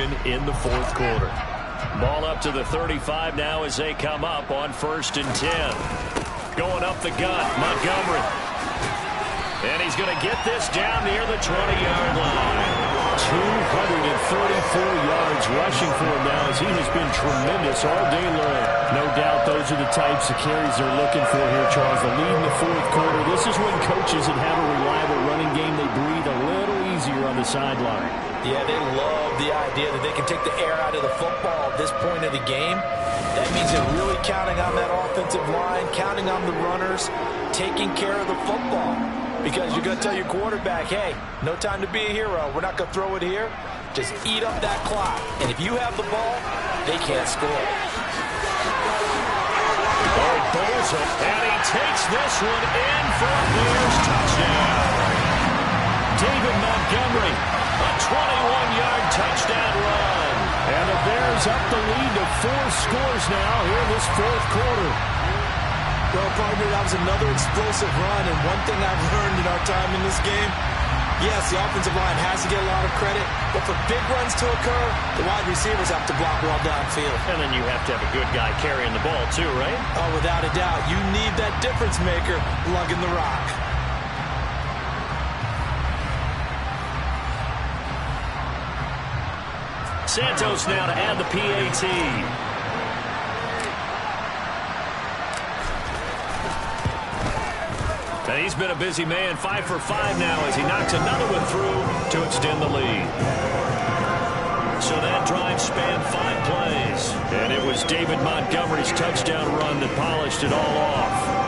possession in the fourth quarter. Ball up to the 35 now as they come up on 1st and 10. Going up the gut, Montgomery. And he's going to get this down near the 20-yard line. 234 yards rushing for him now as he has been tremendous all day long. No doubt those are the types of carries they're looking for here, Charles. The lead in the fourth quarter. This is when coaches that have a reliable running game, they breathe a little easier on the sideline. Yeah, they love the idea that they can take the air out of the football at this point of the game. That means they're really counting on that offensive line, counting on the runners, taking care of the football. Because you're going to tell your quarterback, hey, no time to be a hero. We're not going to throw it here. Just eat up that clock. And if you have the ball, they can't score. Oh, bowls it, and he takes this one in for a Bears touchdown. David Montgomery, a 21-yard touchdown run. And the Bears up the lead to 4 scores now here in this fourth quarter. Well, partner, that was another explosive run, and one thing I've learned in our time in this game, yes, the offensive line has to get a lot of credit, but for big runs to occur, the wide receivers have to block well downfield. And then you have to have a good guy carrying the ball too, right? Oh, without a doubt. You need that difference maker lugging the rock. Santos now to add the PAT. And he's been a busy man, 5 for 5 now as he knocks another one through to extend the lead. So that drive spanned 5 plays. And it was David Montgomery's touchdown run that polished it all off.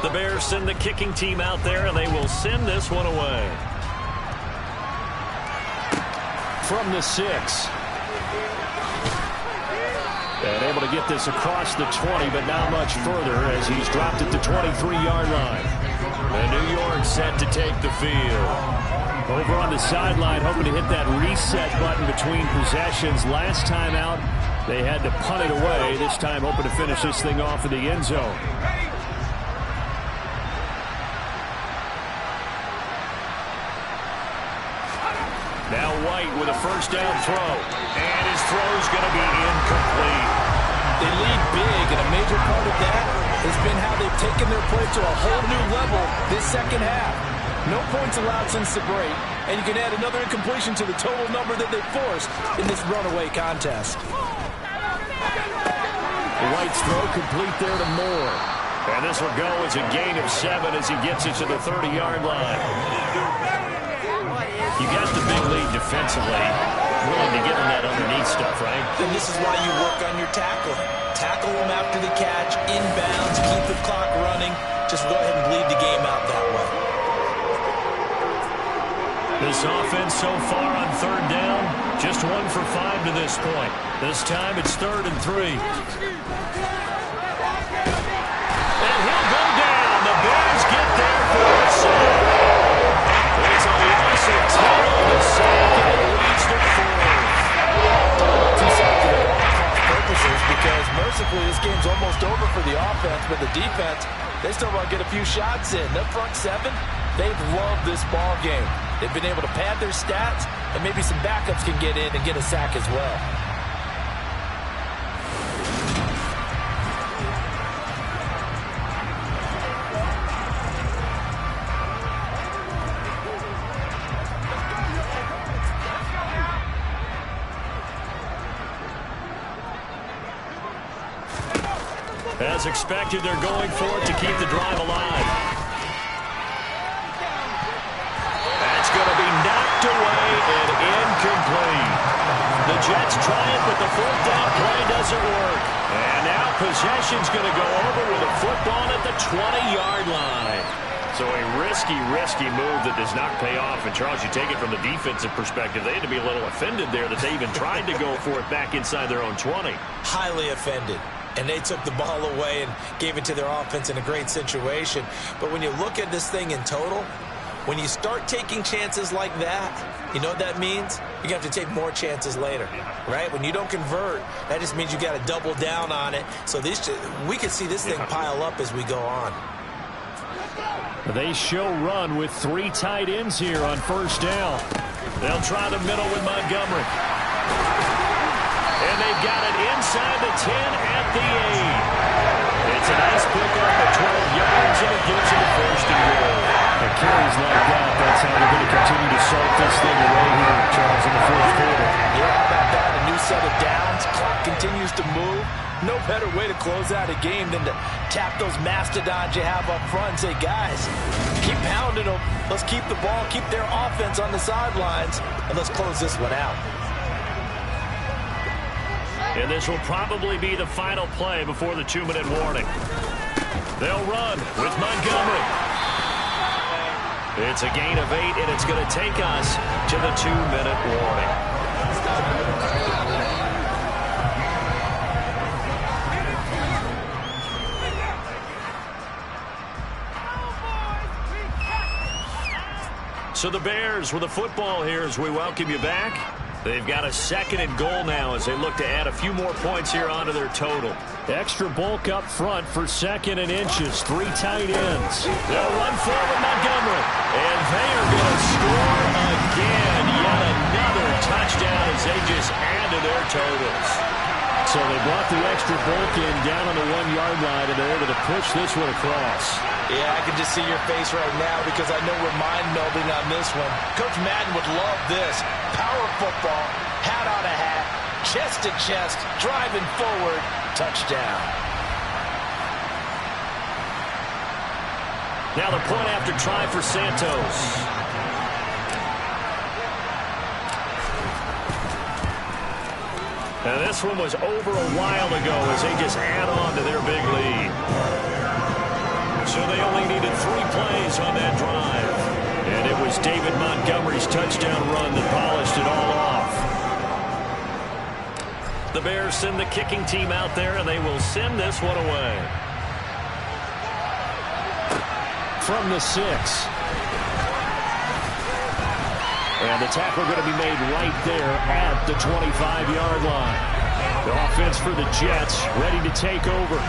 The Bears send the kicking team out there, and they will send this one away. From the 6. And able to get this across the 20, but not much further as he's dropped at the 23-yard line. And New York set to take the field. Over on the sideline, hoping to hit that reset button between possessions. Last time out, they had to punt it away. This time hoping to finish this thing off in the end zone. Now White with a first down throw. And his throw's going to be incomplete. They lead big, and a major part of that has been how they've taken their play to a whole new level this second half. No points allowed since the break, and you can add another incompletion to the total number that they forced in this runaway contest. White's throw complete there to Moore. And this will go as a gain of 7 as he gets it to the 30-yard line. You got the big lead defensively. Willing to give them that underneath stuff, right? And this is why you work on your tackling. Tackle them after the catch, inbounds, keep the clock running. Just go ahead and bleed the game out that way. This offense so far on 3rd down, just 1 for 5 to this point. This time it's 3rd and 3. And he'll go down. The Bears get there for a sack. It's a loss of 10 on the sack, and it leads to 4. 2 sacks for all purposes because mercifully this game's almost over for the offense, but the defense, they still want to get a few shots in. That front 7, they've loved this ball game. They've been able to pad their stats, and maybe some backups can get in and get a sack as well. As expected, they're going for it to keep the drive alive. That's going to be knocked away and incomplete. The Jets try it, but the 4th down play doesn't work. And now possession's going to go over with a football at the 20-yard line. So a risky move that does not pay off. And, Charles, you take it from the defensive perspective. They had to be a little offended there that they even tried to go for it back inside their own 20. Highly offended. And they took the ball away and gave it to their offense in a great situation. But when you look at this thing in total, When you start taking chances like that, you know what that means? You're going to have to take more chances later, right? When you don't convert, that just means you got to double down on it. So we could see this thing pile up as we go on. They show run with 3 tight ends here on first down. They'll try the middle with Montgomery. And they've got it inside the 10 at the 8. It's a nice pickup at 12 yards, and it gives them a first and goal. The carries like that, that's how they're going to continue to salt this thing away here, Charles, in the fourth quarter. Yeah, how about that? A new set of downs. Clock continues to move. No better way to close out a game than to tap those mastodons you have up front and say, guys, keep pounding them. Let's keep the ball, keep their offense on the sidelines, and let's close this one out. And this will probably be the final play before the 2-minute warning. They'll run with Montgomery. It's a gain of 8, and it's going to take us to the 2-minute warning. So the Bears with the football here as we welcome you back. They've got a 2nd and goal now as they look to add a few more points here onto their total. Extra bulk up front for 2nd and inches. 3 tight ends. They'll run forward Montgomery. And they are going to score again. Yet another touchdown as they just add to their totals. So they brought the extra bulk in down on the 1-yard line, and they're able to push this one across. Yeah, I can just see your face right now because I know we're mind-melding on this one. Coach Madden would love this. Power football, hat on a hat, chest to chest, driving forward, touchdown. Now the point after try for Santos. Now this one was over a while ago as they just add on to their big lead. So they only needed 3 plays on that drive. And it was David Montgomery's touchdown run that polished it all off. The Bears send the kicking team out there, and they will send this one away. From the 6. And the tackle going to be made right there at the 25-yard line. The offense for the Jets ready to take over.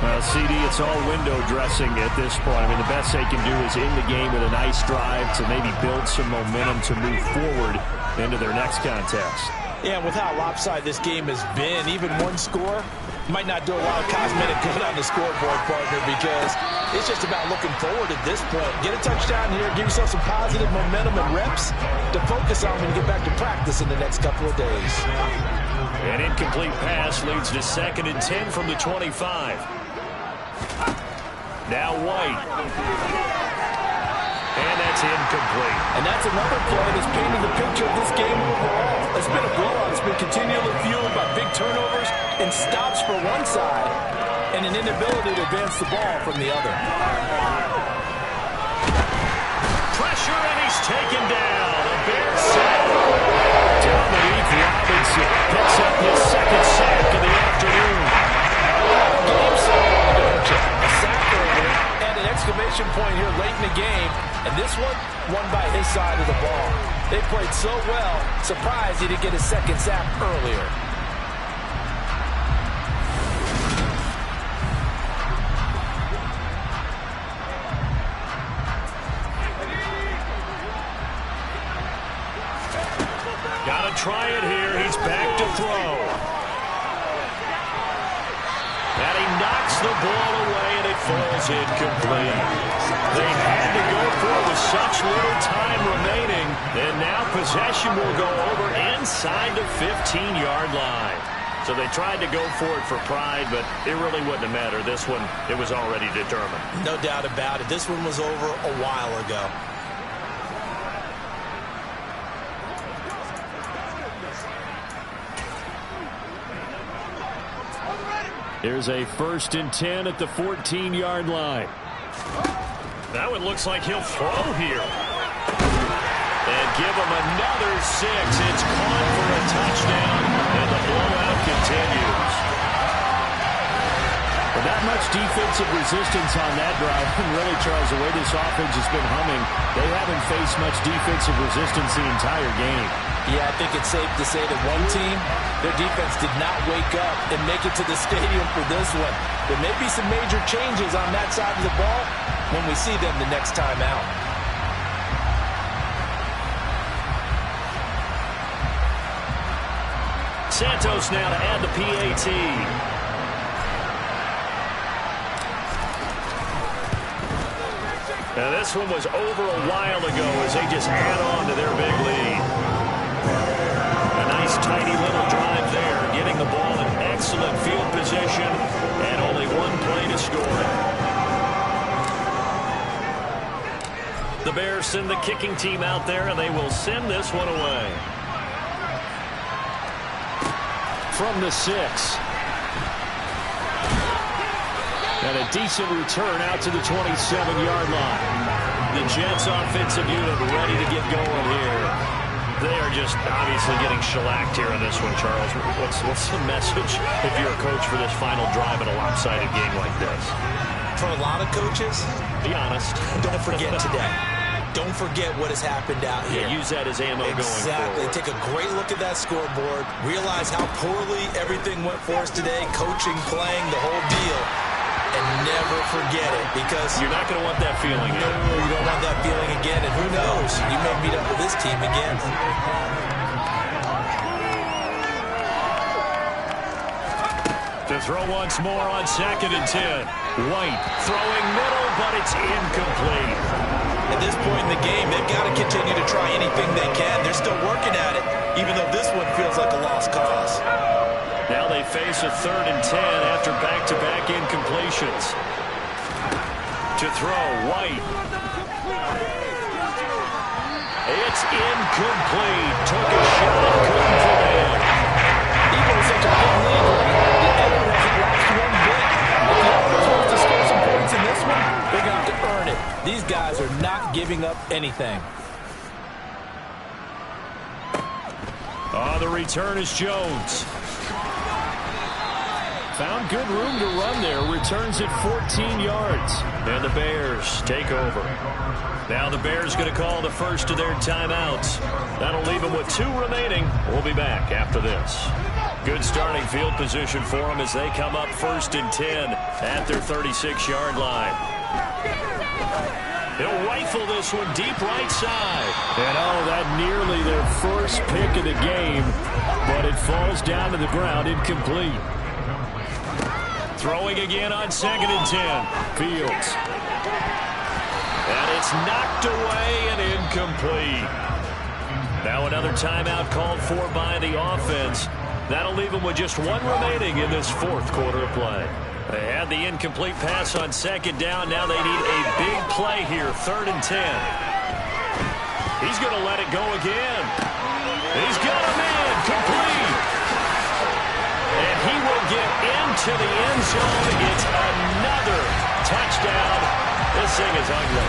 Well, CD, it's all window dressing at this point. I mean, the best they can do is end the game with a nice drive to maybe build some momentum to move forward into their next contest. Yeah, with how lopsided this game has been, even one score might not do a lot of cosmetic good on the scoreboard, partner, because it's just about looking forward at this point. Get a touchdown here, give yourself some positive momentum and reps to focus on when you get back to practice in the next couple of days. An incomplete pass leads to 2nd and 10 from the 25. Now White. And that's incomplete. And that's another play that's painted the picture of this game overall. It's been a blowout. It's been continually fueled by big turnovers and stops for one side and an inability to advance the ball from the other. Pressure, and he's taken down. The Bears sack. Dominique Robinson picks up his 2nd sack of the afternoon. Game set, don't you? A sack earlier and an exclamation point here late in the game. And this one, won by his side of the ball. They played so well, surprised he didn't get his 2nd sack earlier. Got to try it here. He's back to throw. And he knocks the ball away, and it falls incomplete. They had to go for it with such little time remaining. And now possession will go over inside the 15-yard line. So they tried to go for it for pride, but it really wouldn't have mattered. This one, it was already determined. No doubt about it. This one was over a while ago. Here's a 1st and 10 at the 14-yard line. That one looks like he'll throw here. And give him another 6. It's caught for a touchdown, and the blowout continues. But that much defensive resistance on that drive. And really, Charles, the way this offense has been humming, they haven't faced much defensive resistance the entire game. Yeah, I think it's safe to say that one team, their defense did not wake up and make it to the stadium for this one. There may be some major changes on that side of the ball when we see them the next time out. Santos now to add the PAT. Now this one was over a while ago as they just add on to their big lead. A nice tidy little drive there, getting the ball in excellent field position and only one play to score it. The Bears send the kicking team out there and they will send this one away. From the 6. And a decent return out to the 27-yard line. The Jets offensive unit ready to get going here. They are just obviously getting shellacked here in this one, Charles. What's the message if you're a coach for this final drive in a lopsided game like this? For a lot of coaches, be honest. Don't forget today. Don't forget what has happened out here. Yeah, use that as ammo going forward. Exactly. Take a great look at that scoreboard. Realize how poorly everything went for us today. Coaching, playing, the whole deal. And never forget it, because you're not going to want that feeling. No, you don't want that feeling again. And who knows? You may meet up with this team again. To throw once more on 2nd and 10. White throwing middle, but it's incomplete. At this point in the game, they've got to continue to try anything they can. They're still working at it, even though this one feels like a lost cause. Now they face a 3rd and 10 after back-to-back incompletions. To throw, White. It's incomplete. Took a shot, couldn't prevail. Even with such a big lead, the effort hasn't lost one bit. If the offense wants to score some points in this one, they're going to have to earn it. These guys are not giving up anything. The return is Jones. Found good room to run there. Returns it 14 yards. And the Bears take over. Now the Bears going to call the first of their timeouts. That'll leave them with 2 remaining. We'll be back after this. Good starting field position for them as they come up 1st and 10 at their 36-yard line. He'll rifle this one deep right side. And that nearly their first pick of the game, but it falls down to the ground incomplete. Throwing again on 2nd and 10. Fields. And it's knocked away and incomplete. Now another timeout called for by the offense. That'll leave them with just 1 remaining in this 4th quarter of play. They had the incomplete pass on 2nd down. Now they need a big play here, 3rd and 10. He's going to let it go again. He's got a man complete. And he will get into the end zone. It's another touchdown. This thing is ugly.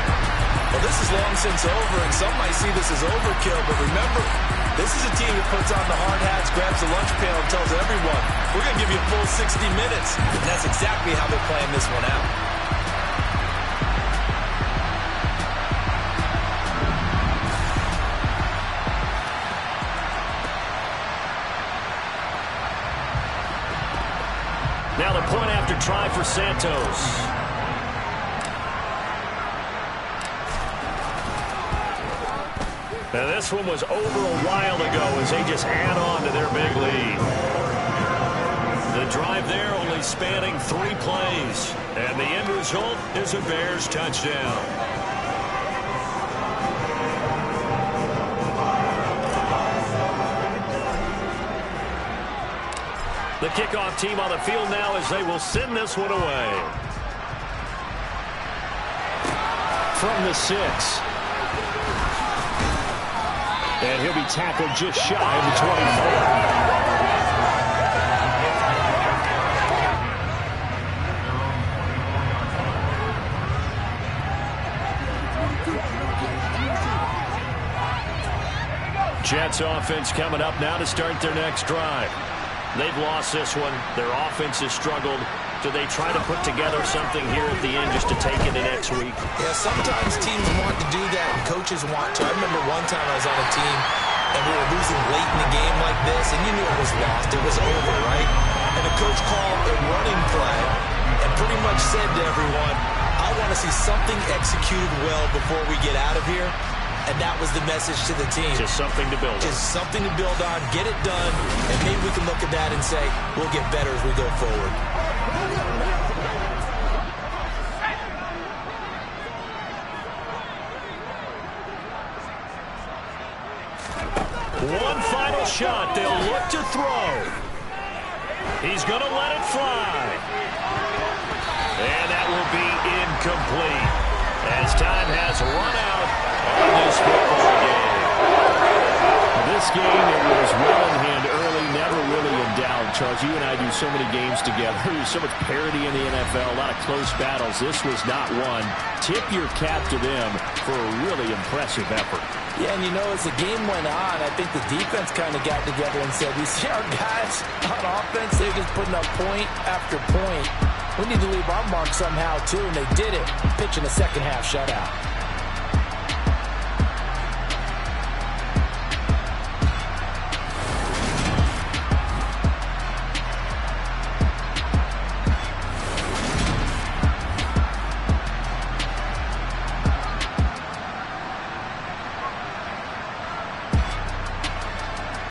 Well, this is long since over, and some might see this as overkill. But remember, this is a team that puts on the hard hats, grabs the lunch pail, and tells everyone, we're going to give you a full 60 minutes. And that's exactly how they're playing this one out. Now the point after try for Santos. Now this one was over a while ago as they just add on to their big lead. The drive there only spanning 3 plays. And the end result is a Bears touchdown. The kickoff team on the field now as they will send this one away. From the 6. And he'll be tackled just shy of the 24. Jets offense coming up now to start their next drive. They've lost this one. Their offense has struggled. Do they try to put together something here at the end just to take it to next week? Yeah, sometimes teams want to do that and coaches want to. I remember one time I was on a team and we were losing late in the game like this, and you knew it was lost. It was over, right? And the coach called a running play and pretty much said to everyone, I want to see something executed well before we get out of here. And that was the message to the team. Just something to build on. Just something to build on, get it done, and maybe we can look at that and say, we'll get better as we go forward. One final shot. They'll look to throw. He's going to let it fly. And that will be incomplete as time has run out on this football game. This game, it was well in hand early, never really in doubt. Charles, you and I do so many games together. There's so much parity in the NFL, a lot of close battles. This was not one. Tip your cap to them for a really impressive effort. Yeah, and you know, as the game went on, I think the defense kind of got together and said, we see our guys on offense, they're just putting up point after point. We need to leave our mark somehow, too, and they did it, pitching a second-half shutout.